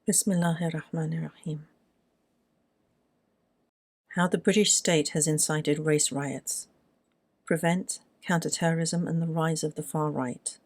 Bismillahirrahmanirrahim. How the British state has incited race riots. Prevent, counter-terrorism and the rise of the far right.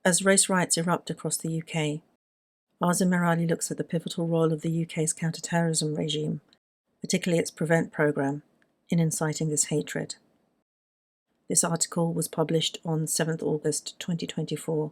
As race riots erupt across the UK, Arzu looks at the pivotal role of the UK's counter-terrorism regime, particularly its Prevent programme, in inciting this hatred. This article was published on 7th August 2024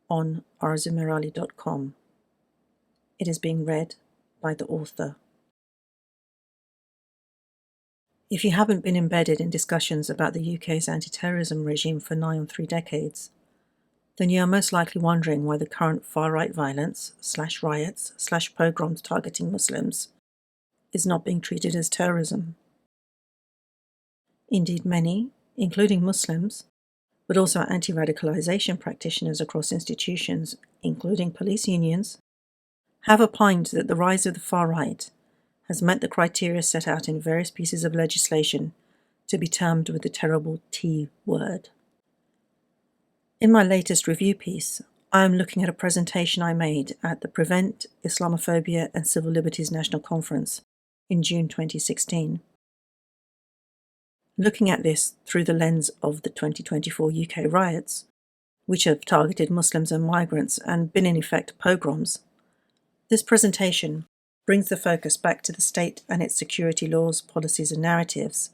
on arzumerali.com. It is being read by the author. If you haven't been embedded in discussions about the UK's anti-terrorism regime for nigh on 3 decades, then you are most likely wondering why the current far-right violence, /riots, /pogroms targeting Muslims is not being treated as terrorism. Indeed, many, including Muslims, but also anti-radicalisation practitioners across institutions, including police unions, have opined that the rise of the far right has met the criteria set out in various pieces of legislation to be termed with the terrible T word. In my latest review piece, I am looking at a presentation I made at the Prevent Islamophobia and Civil Liberties National Conference in June 2016. Looking at this through the lens of the 2024 UK riots, which have targeted Muslims and migrants and been in effect pogroms, this presentation brings the focus back to the state and its security laws, policies and narratives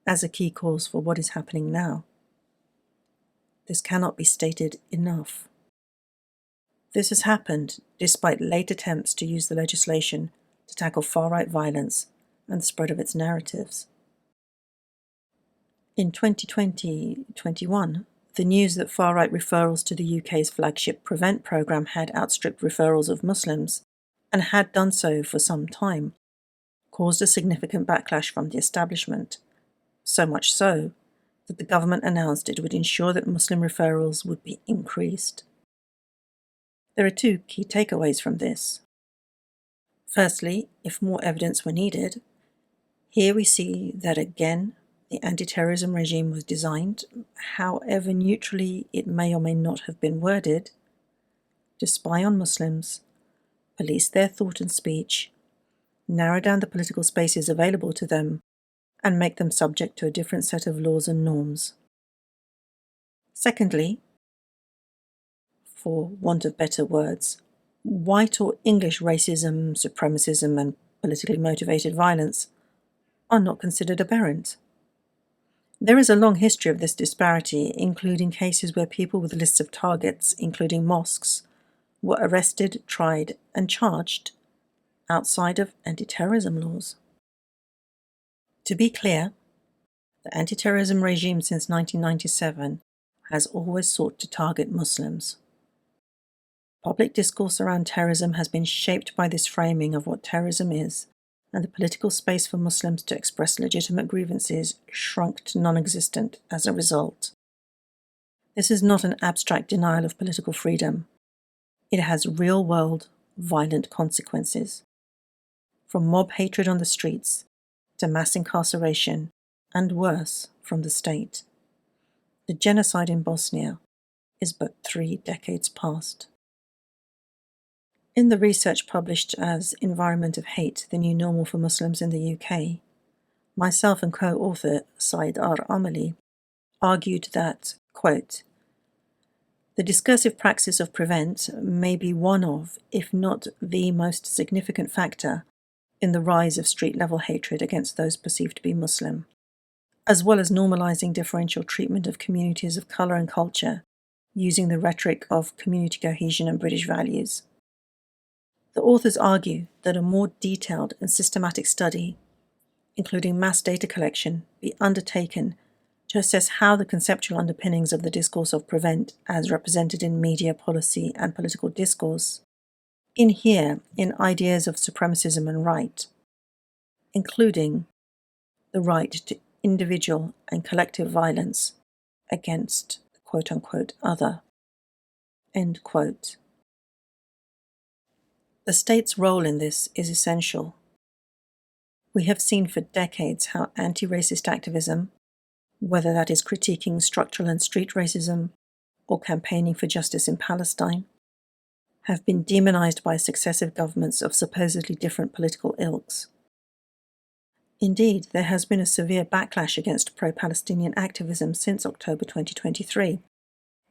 as a key cause for what is happening now. This cannot be stated enough. This has happened despite late attempts to use the legislation to tackle far-right violence and the spread of its narratives. In 2020-21, the news that far-right referrals to the UK's flagship Prevent programme had outstripped referrals of Muslims, and had done so for some time, caused a significant backlash from the establishment, so much so that the government announced it would ensure that Muslim referrals would be increased. There are 2 key takeaways from this. Firstly, if more evidence were needed, here we see that again the anti-terrorism regime was designed, however neutrally it may or may not have been worded, to spy on Muslims, police their thought and speech, narrow down the political spaces available to them, and make them subject to a different set of laws and norms. Secondly, for want of better words, white or English racism, supremacism, and politically motivated violence are not considered aberrant. There is a long history of this disparity, including cases where people with lists of targets, including mosques, were arrested, tried, and charged outside of anti-terrorism laws. To be clear, the anti-terrorism regime since 1997 has always sought to target Muslims. Public discourse around terrorism has been shaped by this framing of what terrorism is, and the political space for Muslims to express legitimate grievances shrunk to non-existent as a result. This is not an abstract denial of political freedom. It has real-world, violent consequences, from mob hatred on the streets to mass incarceration, and worse, from the state. The genocide in Bosnia is but 3 decades past. In the research published as Environment of Hate, the New Normal for Muslims in the UK, myself and co-author Said Ar-Amali argued that, quote, the discursive praxis of Prevent may be one of, if not the most significant factor in the rise of street-level hatred against those perceived to be Muslim, as well as normalizing differential treatment of communities of colour and culture using the rhetoric of community cohesion and British values. The authors argue that a more detailed and systematic study, including mass data collection, be undertaken to assess how the conceptual underpinnings of the discourse of Prevent, as represented in media, policy, and political discourse, inhere in ideas of supremacism and right, including the right to individual and collective violence against the quote-unquote other. End quote. The state's role in this is essential. We have seen for decades how anti-racist activism, whether that is critiquing structural and street racism or campaigning for justice in Palestine, have been demonized by successive governments of supposedly different political ilks. Indeed, there has been a severe backlash against pro-Palestinian activism since October 2023,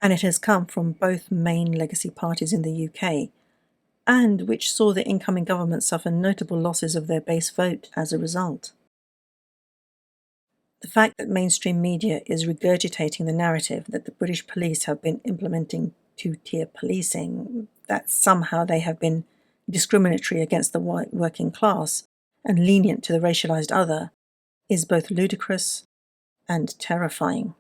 and it has come from both main legacy parties in the UK, and which saw the incoming government suffer notable losses of their base vote as a result. The fact that mainstream media is regurgitating the narrative that the British police have been implementing two-tier policing, that somehow they have been discriminatory against the white working class and lenient to the racialized other, is both ludicrous and terrifying.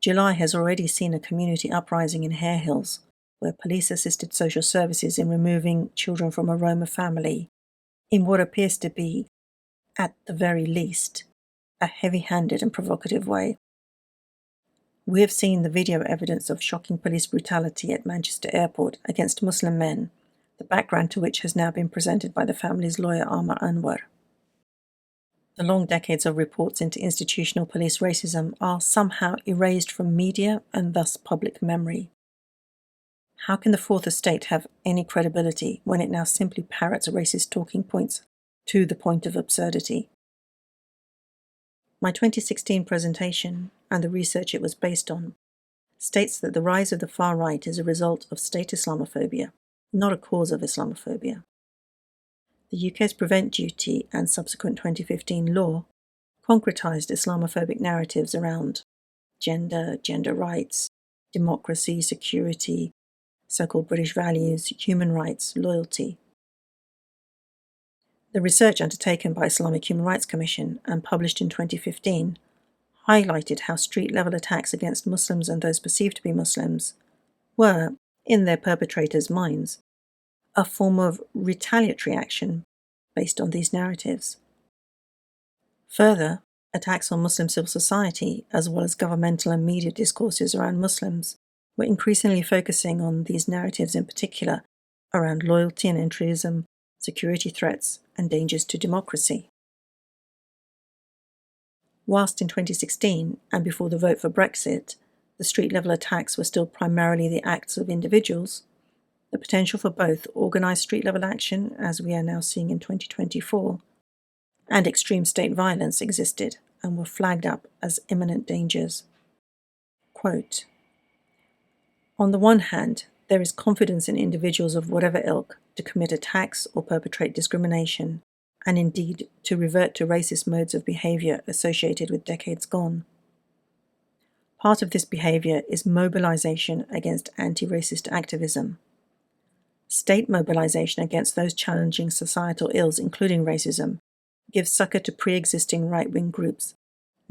July has already seen a community uprising in Hare Hills, where police assisted social services in removing children from a Roma family in what appears to be, at the very least, a heavy-handed and provocative way. We have seen the video evidence of shocking police brutality at Manchester Airport against Muslim men, the background to which has now been presented by the family's lawyer Amar Anwar. The long decades of reports into institutional police racism are somehow erased from media and thus public memory. How can the Fourth Estate have any credibility when it now simply parrots racist talking points to the point of absurdity? My 2016 presentation, and the research it was based on, states that the rise of the far right is a result of state Islamophobia, not a cause of Islamophobia. The UK's Prevent Duty and subsequent 2015 law concretized Islamophobic narratives around gender, gender rights, democracy, security, so-called British values, human rights, loyalty. The research undertaken by Islamic Human Rights Commission and published in 2015 highlighted how street-level attacks against Muslims and those perceived to be Muslims were, in their perpetrators' minds, a form of retaliatory action based on these narratives. Further, attacks on Muslim civil society, as well as governmental and media discourses around Muslims, were increasingly focusing on these narratives in particular around loyalty and entryism, security threats, and dangers to democracy. Whilst in 2016, and before the vote for Brexit, the street-level attacks were still primarily the acts of individuals, the potential for both organised street-level action, as we are now seeing in 2024, and extreme state violence existed and were flagged up as imminent dangers. Quote, "On the one hand, there is confidence in individuals of whatever ilk to commit attacks or perpetrate discrimination, and indeed to revert to racist modes of behaviour associated with decades gone. Part of this behaviour is mobilisation against anti-racist activism. State mobilisation against those challenging societal ills, including racism, gives succour to pre-existing right-wing groups,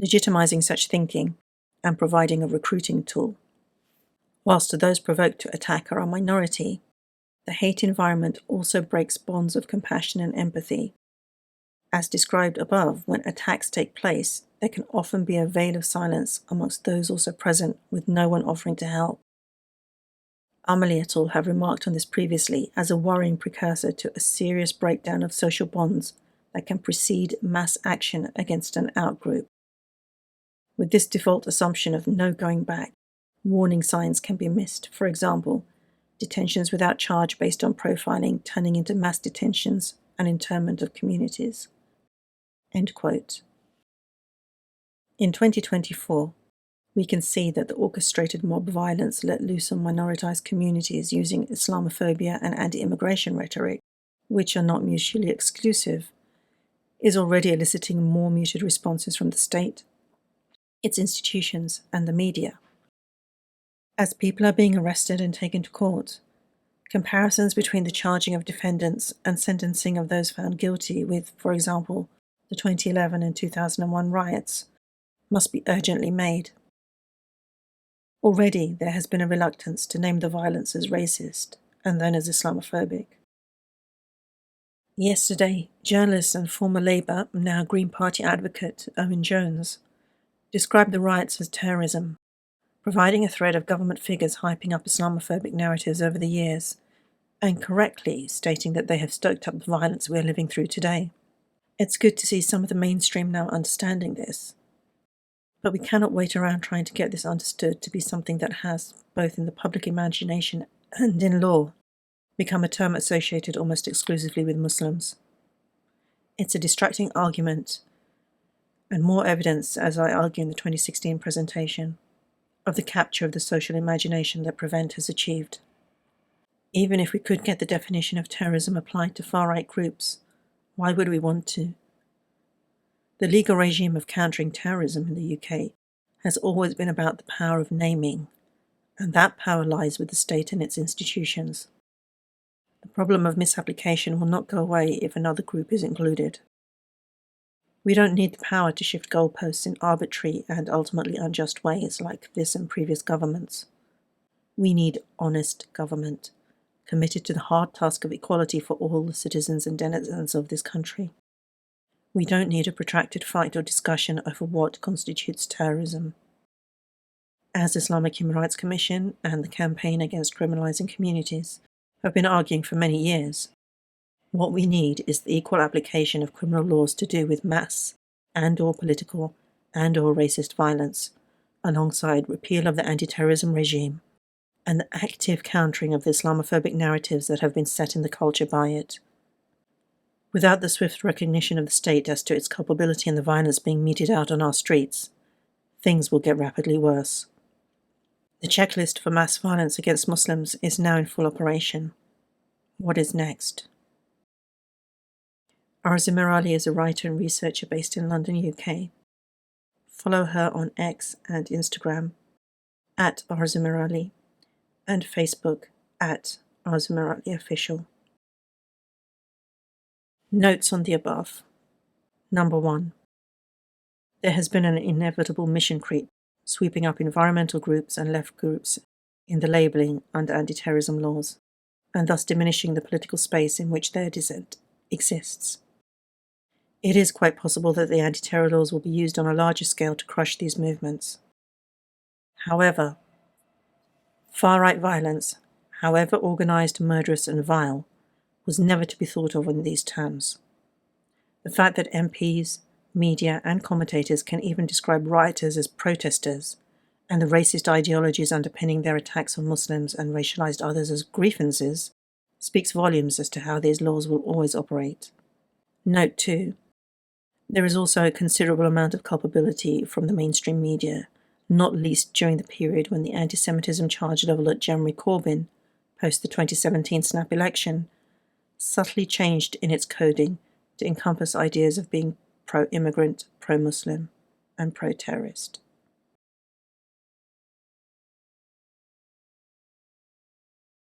legitimising such thinking and providing a recruiting tool. Whilst those provoked to attack are a minority, the hate environment also breaks bonds of compassion and empathy. As described above, when attacks take place, there can often be a veil of silence amongst those also present, with no one offering to help. Amelie et al. Have remarked on this previously as a worrying precursor to a serious breakdown of social bonds that can precede mass action against an outgroup. With this default assumption of no going back, warning signs can be missed. For example, detentions without charge based on profiling turning into mass detentions and internment of communities." End quote. In 2024, we can see that the orchestrated mob violence let loose on minoritized communities using Islamophobia and anti-immigration rhetoric, which are not mutually exclusive, is already eliciting more muted responses from the state, its institutions, and the media. As people are being arrested and taken to court, comparisons between the charging of defendants and sentencing of those found guilty with, for example, the 2011 and 2001 riots, must be urgently made. Already there has been a reluctance to name the violence as racist and then as Islamophobic. Yesterday, journalist and former Labour, now Green Party advocate Owen Jones described the riots as terrorism, providing a thread of government figures hyping up Islamophobic narratives over the years, and correctly stating that they have stoked up the violence we are living through today. It's good to see some of the mainstream now understanding this, but we cannot wait around trying to get this understood to be something that has, both in the public imagination and in law, become a term associated almost exclusively with Muslims. It's a distracting argument, and more evidence, as I argue in the 2016 presentation, of the capture of the social imagination that Prevent has achieved. Even if we could get the definition of terrorism applied to far-right groups, why would we want to? The legal regime of countering terrorism in the UK has always been about the power of naming, and that power lies with the state and its institutions. The problem of misapplication will not go away if another group is included. We don't need the power to shift goalposts in arbitrary and ultimately unjust ways like this and previous governments. We need honest government, committed to the hard task of equality for all the citizens and denizens of this country. We don't need a protracted fight or discussion over what constitutes terrorism. As Islamic Human Rights Commission and the Campaign Against Criminalising Communities have been arguing for many years, what we need is the equal application of criminal laws to do with mass and/or political and/or racist violence, alongside repeal of the anti-terrorism regime and the active countering of the Islamophobic narratives that have been set in the culture by it. Without the swift recognition of the state as to its culpability in the violence being meted out on our streets, things will get rapidly worse. The checklist for mass violence against Muslims is now in full operation. What is next? Arzu Merali is a writer and researcher based in London, UK. Follow her on X and Instagram @Arzu Merali and Facebook @Arzu Merali Official. Notes on the above. Number 1. There has been an inevitable mission creep, sweeping up environmental groups and left groups in the labelling under anti-terrorism laws, and thus diminishing the political space in which their dissent exists. It is quite possible that the anti-terror laws will be used on a larger scale to crush these movements. However, far-right violence, however organised, murderous and vile, was never to be thought of in these terms. The fact that MPs, media and commentators can even describe rioters as protesters, and the racist ideologies underpinning their attacks on Muslims and racialized others as grievances, speaks volumes as to how these laws will always operate. Note 2. There is also a considerable amount of culpability from the mainstream media, not least during the period when the anti-Semitism charge level at Jeremy Corbyn, post the 2017 snap election, subtly changed in its coding to encompass ideas of being pro-immigrant, pro-Muslim, and pro-terrorist.